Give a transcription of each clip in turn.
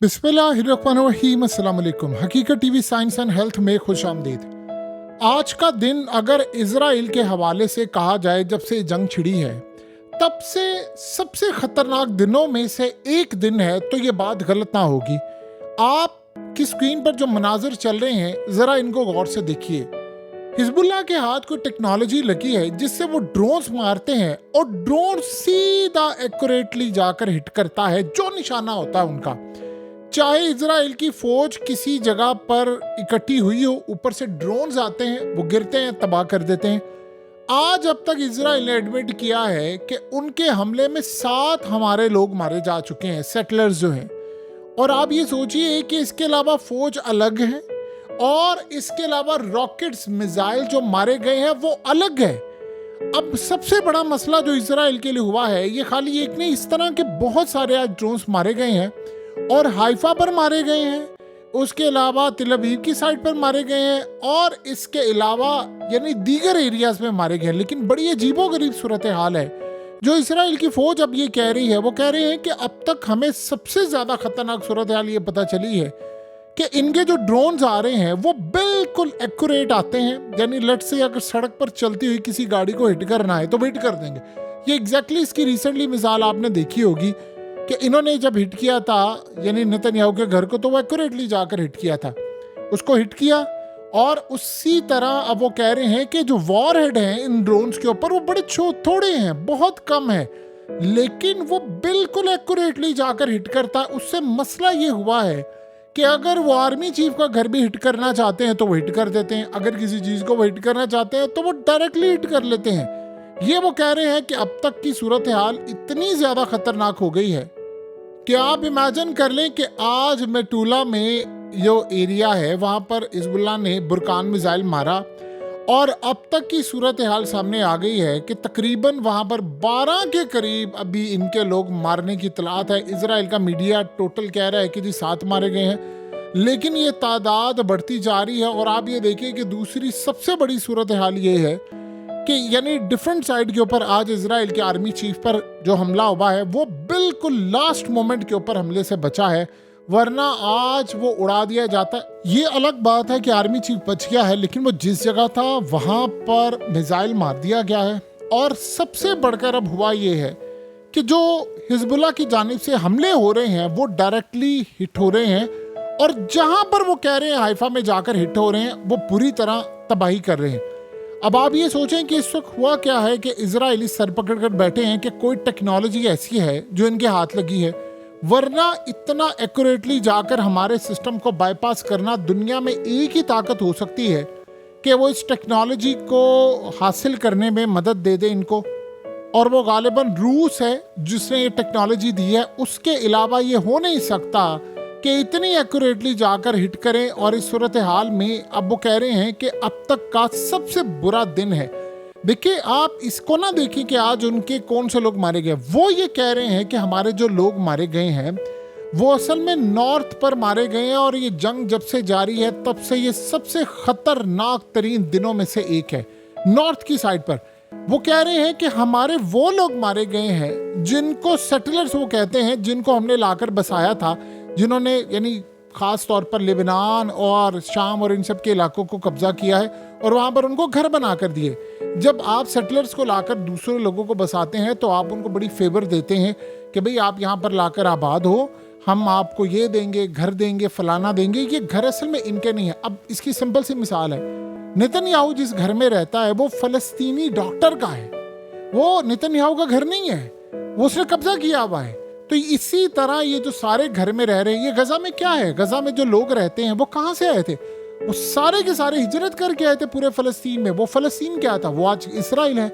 बिस्मिल्लाहिर्रहमानिर्रहीम। अस्सलाम वालेकुम। हकीकत टीवी साइंस एंड हेल्थ में खुश आमदीद। आज का दिन अगर इजराइल के हवाले से कहा जाए, जब से जंग छिड़ी है तब से सबसे खतरनाक दिनों में से एक दिन है, तो ये बात गलत ना होगी। आप की स्क्रीन पर जो मनाजिर चल रहे हैं, जरा इनको गौर से देखिए। हिजबुल्लाह के हाथ कोई टेक्नोलॉजी लगी है जिससे वो ड्रोन्स मारते हैं और ड्रोन सीधा एक्यूरेटली जाकर हिट करता है जो निशाना होता है उनका। चाहे इजराइल की फौज किसी जगह पर इकट्ठी हुई हो, ऊपर से ड्रोन्स आते हैं, वो गिरते हैं, तबाह कर देते हैं। आज अब तक इजराइल ने एडमिट किया है कि उनके हमले में 7 हमारे लोग मारे जा चुके हैं, सेटलर्स जो हैं। और आप ये सोचिए कि इसके अलावा फौज अलग है और इसके अलावा रॉकेट्स, मिसाइल जो मारे गए हैं वो अलग है। अब सबसे बड़ा मसला जो इजराइल के लिए हुआ है, ये खाली एक नहीं, इस तरह के बहुत सारे आज ड्रोन्स मारे गए हैं और हाइफा पर मारे गए हैं, उसके अलावा तिल अवीव की साइड पर मारे गए हैं और इसके अलावा यानी दीगर एरियाज में मारे गए हैं। लेकिन बड़ी अजीबोगरीब सूरत हाल है जो इसराइल की फौज अब ये कह रही है। वो कह रहे हैं कि अब तक हमें सबसे ज्यादा खतरनाक सूरत हाल ये पता चली है कि इनके जो ड्रोन्स आ रहे हैं वो बिल्कुल एक्यूरेट आते हैं। यानी लेट्स से अगर सड़क पर चलती हुई किसी गाड़ी को हिट करना है तो वो हिट कर देंगे। ये एग्जैक्टली इसकी रिसेंटली मिसाल आपने देखी होगी कि इन्होंने जब हिट किया था यानी नेतन्याहू के घर को, तो वो एक्यूरेटली जाकर हिट किया था, उसको हिट किया। और उसी तरह अब वो कह रहे हैं कि जो वॉर हेड हैं इन ड्रोन्स के ऊपर वो बड़े थोड़े हैं, बहुत कम है, लेकिन वो बिल्कुल एक्यूरेटली जाकर हिट करता है। उससे मसला ये हुआ है कि अगर वो आर्मी चीफ का घर भी हिट करना चाहते हैं तो वो हिट कर देते हैं, अगर किसी चीज को वो हिट करना चाहते हैं तो वो डायरेक्टली हिट कर लेते हैं। ये वो कह रहे हैं कि अब तक की सूरत हाल इतनी ज्यादा खतरनाक हो गई है कि आप इमेजिन कर लें कि आज मेटुला में जो एरिया है वहां पर हिजबुल्लाह ने बुरकान मिसाइल मारा और अब तक की सूरत हाल सामने आ गई है कि तकरीबन वहां पर 12 के करीब अभी इनके लोग मारने की इतलात है। इजराइल का मीडिया टोटल कह रहा है कि जी 7 मारे गए हैं, लेकिन ये तादाद बढ़ती जा रही है। और आप ये देखिए कि दूसरी सबसे बड़ी सूरत हाल ये है कि यानी डिफरेंट साइड के ऊपर आज इजराइल के आर्मी चीफ पर जो हमला हुआ है वो बिल्कुल लास्ट मोमेंट के ऊपर हमले से बचा है, वरना आज वो उड़ा दिया जाता। ये अलग बात है कि आर्मी चीफ बच गया है, लेकिन वो जिस जगह था वहां पर मिसाइल मार दिया गया है। और सबसे बढ़कर अब हुआ ये है कि जो हिजबुल्लाह की जानिब से हमले हो रहे हैं वो डायरेक्टली हिट हो रहे हैं और जहां पर वो कह रहे हैं हाइफा में जाकर हिट हो रहे हैं वो पूरी तरह तबाही कर रहे हैं। अब आप ये सोचें कि इस वक्त हुआ क्या है कि इजराइली सर पकड़ कर बैठे हैं कि कोई टेक्नोलॉजी ऐसी है जो इनके हाथ लगी है, वरना इतना एक्यूरेटली जाकर हमारे सिस्टम को बाईपास करना दुनिया में एक ही ताकत हो सकती है कि वो इस टेक्नोलॉजी को हासिल करने में मदद दे दे इनको। और वो गालिबन रूस है जिसने ये टेक्नोलॉजी दी है, उसके अलावा ये हो नहीं सकता कि इतनी एक्यूरेटली जाकर हिट करें। और इस सूरत हाल में अब वो कह रहे हैं कि अब तक का सबसे बुरा दिन है। देखिए, आप इसको ना देखिए कि आज उनके कौन से लोग मारे गए, वो ये कह रहे हैं कि हमारे जो लोग मारे गए हैं वो असल में नॉर्थ पर मारे गए हैं और ये जंग जब से जारी है तब से ये सबसे खतरनाक तरीन दिनों में से एक है। नॉर्थ की साइड पर वो कह रहे हैं कि हमारे वो लोग मारे गए हैं जिनको सेटलर्स वो कहते हैं, जिनको हमने लाकर बसाया था, जिन्होंने यानी खास तौर पर लेबनान और शाम और इन सब के इलाकों को कब्जा किया है और वहां पर उनको घर बना कर दिए। जब आप सेटलर्स को लाकर दूसरे लोगों को बसाते हैं तो आप उनको बड़ी फेवर देते हैं कि भाई आप यहाँ पर लाकर आबाद हो, हम आपको ये देंगे, घर देंगे, फलाना देंगे। ये घर असल में इनके नहीं है। अब इसकी सिंपल सी मिसाल है, नेतन्याहू जिस घर में रहता है वो फलस्तीनी डॉक्टर का है, वो नेतन्याहू का घर नहीं है, वो उसने कब्जा किया हुआ है। तो इसी तरह ये जो सारे घर में रह रहे हैं, ये गजा में क्या है, गजा में जो लोग रहते हैं वो कहाँ से आए थे? वो सारे के सारे हिजरत करके आए थे पूरे फलस्तीन में। वो फलस्तीन क्या था, वो आज इसराइल है।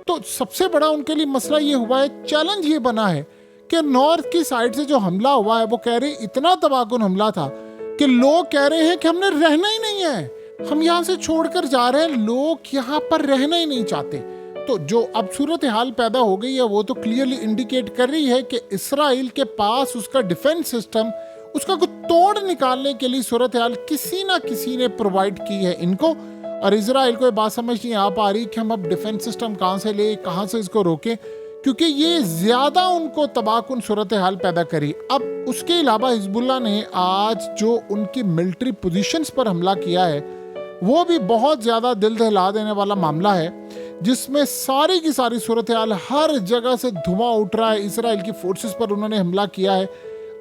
तो सबसे बड़ा उनके लिए मसला ये हुआ है, चैलेंज ये बना है कि नॉर्थ की साइड से जो हमला हुआ है वो कह रहे इतना तबाहकुन हमला था कि लोग कह रहे हैं कि हमने रहना ही नहीं है, हम यहाँ से छोड़कर जा रहे हैं, लोग यहाँ पर रहना ही नहीं चाहते। तो जो अब सूरत हाल पैदा हो गई है वो तो क्लियरली इंडिकेट कर रही है कि इसराइल के पास उसका डिफेंस सिस्टम, उसका कुछ तोड़ निकालने के लिए सूरत हाल किसी ना किसी ने प्रोवाइड की है इनको। और इसराइल को ये बात समझ नहीं आ पा रही कि हम अब डिफेंस सिस्टम कहाँ से ले, कहाँ से इसको रोकें, क्योंकि ये ज़्यादा उनको तबाहकुन सूरत हाल पैदा करी। अब उसके अलावा हिजबुल्लाह ने आज जो उनकी मिलिट्री पोजीशंस पर हमला किया है वो भी बहुत ज़्यादा दिल दहला देने वाला मामला है, जिसमें सारी की सारी सूरत हाल, हर जगह से धुआं उठ रहा है। इसराइल की फोर्सेस पर उन्होंने हमला किया है।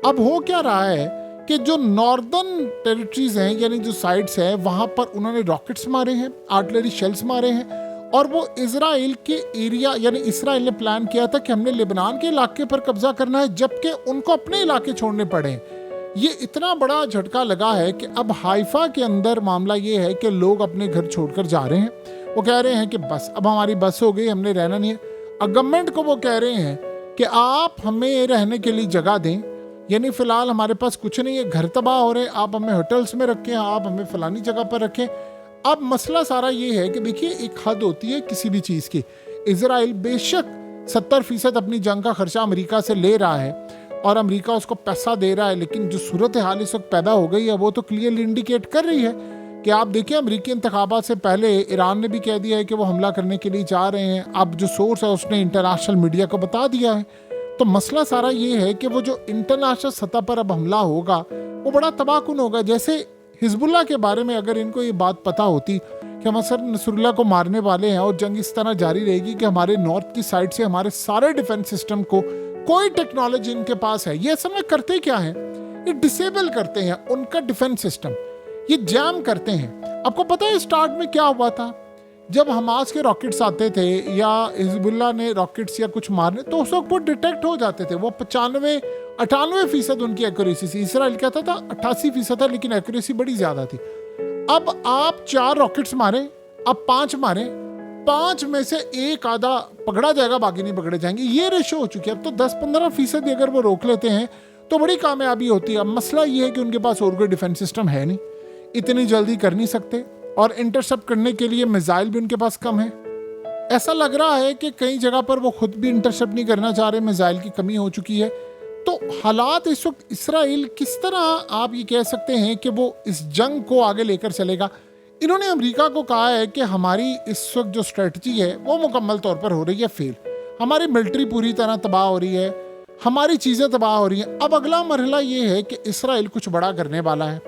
अब हो क्या रहा है कि जो नॉर्दर्न टेरिटरीज हैं, यानी जो साइड्स हैं, वहाँ पर उन्होंने रॉकेट्स मारे हैं, आर्टिलरी शेल्स मारे हैं, और वो इजराइल के एरिया, यानी इसराइल ने प्लान किया था कि हमने लेबनान के इलाके पर कब्जा करना है, जबकि उनको अपने इलाके छोड़ने पड़े। ये इतना बड़ा झटका लगा है कि अब हाइफा के अंदर मामला ये है कि लोग अपने घर छोड़कर जा रहे हैं। वो कह रहे हैं कि बस अब हमारी बस हो गई, हमने रहना नहीं है। गवर्नमेंट को वो कह रहे हैं कि आप हमें रहने के लिए जगह दें, यानी फिलहाल हमारे पास कुछ नहीं है, घर तबाह हो रहे हैं, आप हमें होटल्स में रखें, आप हमें फलानी जगह पर रखें। अब मसला सारा ये है कि देखिए, एक हद होती है किसी भी चीज़ की। इजराइल बेशक 70% अपनी जंग का खर्चा अमेरिका से ले रहा है और अमेरिका उसको पैसा दे रहा है, लेकिन जो सूरत हाल इस वक्त पैदा हो गई है वो तो क्लियरली इंडिकेट कर रही है कि आप देखिए, अमेरिकी इंतखाबात से पहले ईरान ने भी कह दिया है कि वो हमला करने के लिए जा रहे हैं। अब जो सोर्स है उसने इंटरनेशनल मीडिया को बता दिया है। तो मसला सारा ये है कि वो जो इंटरनेशनल सतह पर अब हमला होगा वो बड़ा तबाहकुन होगा। जैसे हिजबुल्लाह के बारे में अगर इनको ये बात पता होती कि हम असर नसरुल्लाह को मारने वाले हैं और जंग इस तरह जारी रहेगी कि हमारे नॉर्थ की साइड से हमारे सारे डिफेंस सिस्टम को, कोई टेक्नोलॉजी इनके पास है, ये असल में करते क्या है, ये डिसेबल करते हैं उनका डिफेंस सिस्टम, ये जैम करते हैं। आपको पता है स्टार्ट में क्या हुआ था? जब हमास के रॉकेट्स आते थे या हिजबुल्लाह ने रॉकेट्स या कुछ मारने, तो उस वक्त वो डिटेक्ट हो जाते थे। वो 95-98% उनकी एक्यूरेसी थी। इसराइल कहता था 88% था, लेकिन एक्यूरेसी बड़ी ज्यादा थी। अब आप 4 रॉकेट्स मारे, अब 5 मारे, 5 में से एक आधा पकड़ा जाएगा, बाकी नहीं पकड़े जाएंगे। ये रेशो हो चुकी है। अब तो 10-15% अगर वो रोक लेते हैं तो बड़ी कामयाबी होती है। अब मसला ये है कि उनके पास और कोई डिफेंस सिस्टम है नहीं, इतनी जल्दी कर नहीं सकते, और इंटरसेप्ट करने के लिए मिसाइल भी उनके पास कम है। ऐसा लग रहा है कि कई जगह पर वो खुद भी इंटरसेप्ट नहीं करना चाह रहे, मिसाइल की कमी हो चुकी है। तो हालात इस वक्त इसराइल किस तरह आप ये कह सकते हैं कि वो इस जंग को आगे लेकर चलेगा। इन्होंने अमेरिका को कहा है कि हमारी इस वक्त जो स्ट्रेटजी है वो मुकम्मल तौर पर हो रही है फेल, हमारी मिलिट्री पूरी तरह तबाह हो रही है, हमारी चीज़ें तबाह हो रही हैं। अब अगला मरहला ये है कि इसराइल कुछ बड़ा करने वाला है,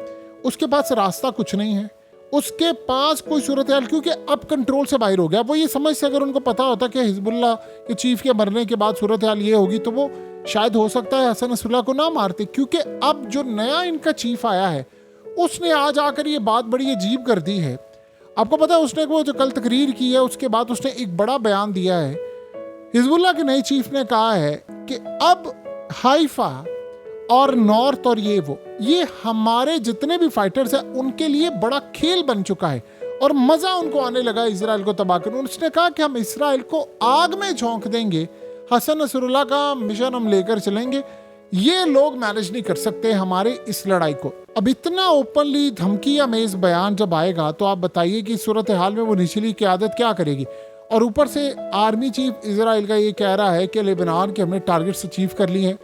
उसके पास रास्ता कुछ नहीं है, उसके पास कोई सूरत हाल, क्योंकि अब कंट्रोल से बाहर हो गया। वो ये समझ से, अगर उनको पता होता कि हिजबुल्लाह के चीफ के मरने के बाद सूरत हाल ये होगी, तो वो शायद हो सकता है हसन नसरुल्लाह को ना मारते। क्योंकि अब जो नया इनका चीफ आया है उसने आज आकर ये बात बड़ी अजीब कर दी है। आपको पता है उसने वो जो कल तकरीर की है उसके बाद उसने एक बड़ा बयान दिया है। हिजबुल्लाह के नए चीफ ने कहा है कि अब हाइफा और नॉर्थ और ये हमारे जितने भी फाइटर्स हैं उनके लिए बड़ा खेल बन चुका है और मजा उनको आने लगा है इसराइल को तबाह करने। उसने कहा कि हम इसराइल को आग में झोंक देंगे, हसन नसरुल्लाह का मिशन हम लेकर चलेंगे, ये लोग मैनेज नहीं कर सकते हमारे इस लड़ाई को। अब इतना ओपनली धमकी अमेज बयान जब आएगा तो आप बताइए कि सूरत हाल में वो निचली क़यादत क्या करेगी। और ऊपर से आर्मी चीफ इसराइल का ये कह रहा है कि लेबनान के हमने टारगेट्स अचीव कर लिए हैं।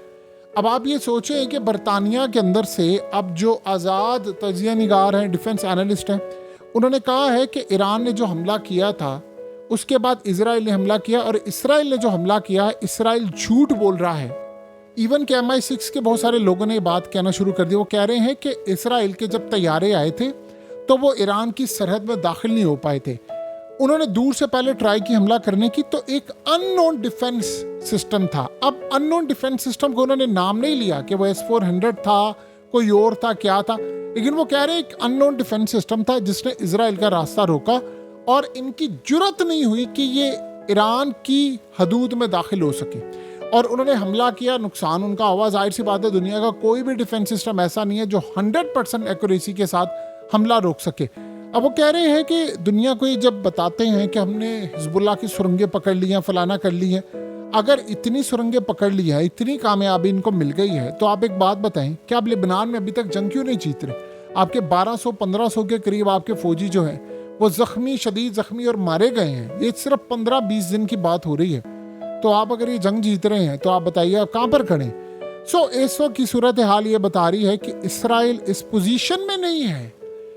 अब आप ये सोचें कि बरतानिया के अंदर से अब जो आज़ाद तजिया निगार हैं, डिफेंस एनालिस्ट हैं, उन्होंने कहा है कि ईरान ने जो हमला किया था उसके बाद इसराइल ने हमला किया, और इसराइल ने जो हमला किया है इसराइल झूठ बोल रहा है। इवन के MI6 के बहुत सारे लोगों ने ये बात कहना शुरू कर दी। वो कह रहे हैं कि इसराइल के जब तैयारे आए थे तो वो ईरान की सरहद में दाखिल नहीं हो पाए थे, उन्होंने दूर से पहले ट्राई की हमला करने की, तो एक अननोन डिफेंस सिस्टम था। अब अननोन डिफेंस सिस्टम को उन्होंने नाम नहीं लिया कि वो S-400 था, कोई और था, क्या था, लेकिन वो कह रहे एक अननोन डिफेंस सिस्टम था जिसने इसराइल का रास्ता रोका और इनकी जुर्रत नहीं हुई कि ये ईरान की हदूद में दाखिल हो सके, और उन्होंने हमला किया। नुकसान उनका हुआ। जाहिर सी बात है, दुनिया का कोई भी डिफेंस सिस्टम ऐसा नहीं है जो 100% एक्यूरेसी के साथ हमला रोक सके। अब वो कह रहे हैं कि दुनिया को ये जब बताते हैं कि हमने हिजबुल्लाह की सुरंगें पकड़ ली हैं, फलाना कर ली है, अगर इतनी सुरंगें पकड़ ली है, इतनी कामयाबी इनको मिल गई है, तो आप एक बात बताएं कि आप लेबनान में अभी तक जंग क्यों नहीं जीत रहे? आपके 1200-1500 के करीब आपके फौजी जो हैं वो जख्मी, शदीद जख्मी और मारे गए हैं। ये सिर्फ 15-20 दिन की बात हो रही है। तो आप अगर ये जंग जीत रहे हैं तो आप बताइए आप कहाँ पर खड़े? इस वक्त की सूरत हाल ये बता रही है कि इसराइल इस पोजीशन में नहीं है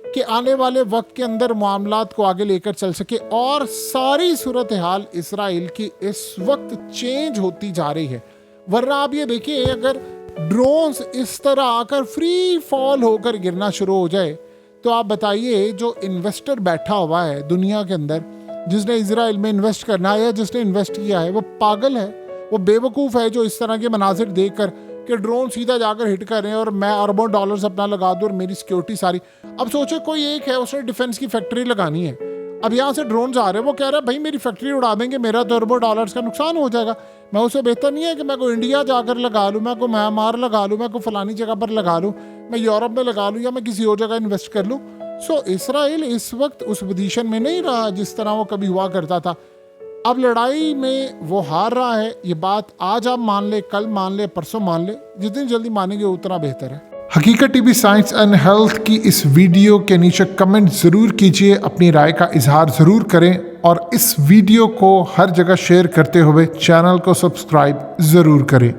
कि आने वाले वक्त के अंदर मामलात को आगे लेकर चल सके। और सारी सूरत हाल इसराइल की इस वक्त चेंज होती जा रही है। वरना आप ये देखिए, अगर ड्रोन्स इस तरह आकर फ्री फॉल होकर गिरना शुरू हो जाए तो आप बताइए, जो इन्वेस्टर बैठा हुआ है दुनिया के अंदर, जिसने इजराइल में इन्वेस्ट करना है या जिसने इन्वेस्ट किया है, वो पागल है, वो बेवकूफ़ है जो इस तरह के मनाजिर देखकर कि ड्रोन सीधा जाकर हिट कर रहे हैं और मैं अरबों डॉलर्स अपना लगा दूँ और मेरी सिक्योरिटी सारी। अब सोचे कोई एक है, उसने डिफेंस की फैक्ट्री लगानी है, अब यहाँ से ड्रोन आ रहे हैं, वो कह रहा है भाई मेरी फैक्ट्री उड़ा देंगे, मेरा तो अरबों डॉलर्स का नुकसान हो जाएगा। मैं उससे बेहतर नहीं है कि मैं को इंडिया जाकर लगा लूँ, मैं को म्यांमार लगा लूँ, मैं को फलानी जगह पर लगा लूँ, मैं यूरोप में लगा लूँ, या मैं किसी और जगह इन्वेस्ट कर लूँ। सो इसराइल इस वक्त उस पोजीशन में नहीं रहा जिस तरह वो कभी हुआ करता था। अब लड़ाई में वो हार रहा है, ये बात आज आप मान ले, कल मान ले, परसों मान ले, जितनी जल्दी मानेंगे उतना बेहतर है। हकीकत टीवी साइंस एंड हेल्थ की इस वीडियो के नीचे कमेंट ज़रूर कीजिए, अपनी राय का इजहार ज़रूर करें और इस वीडियो को हर जगह शेयर करते हुए चैनल को सब्सक्राइब ज़रूर करें।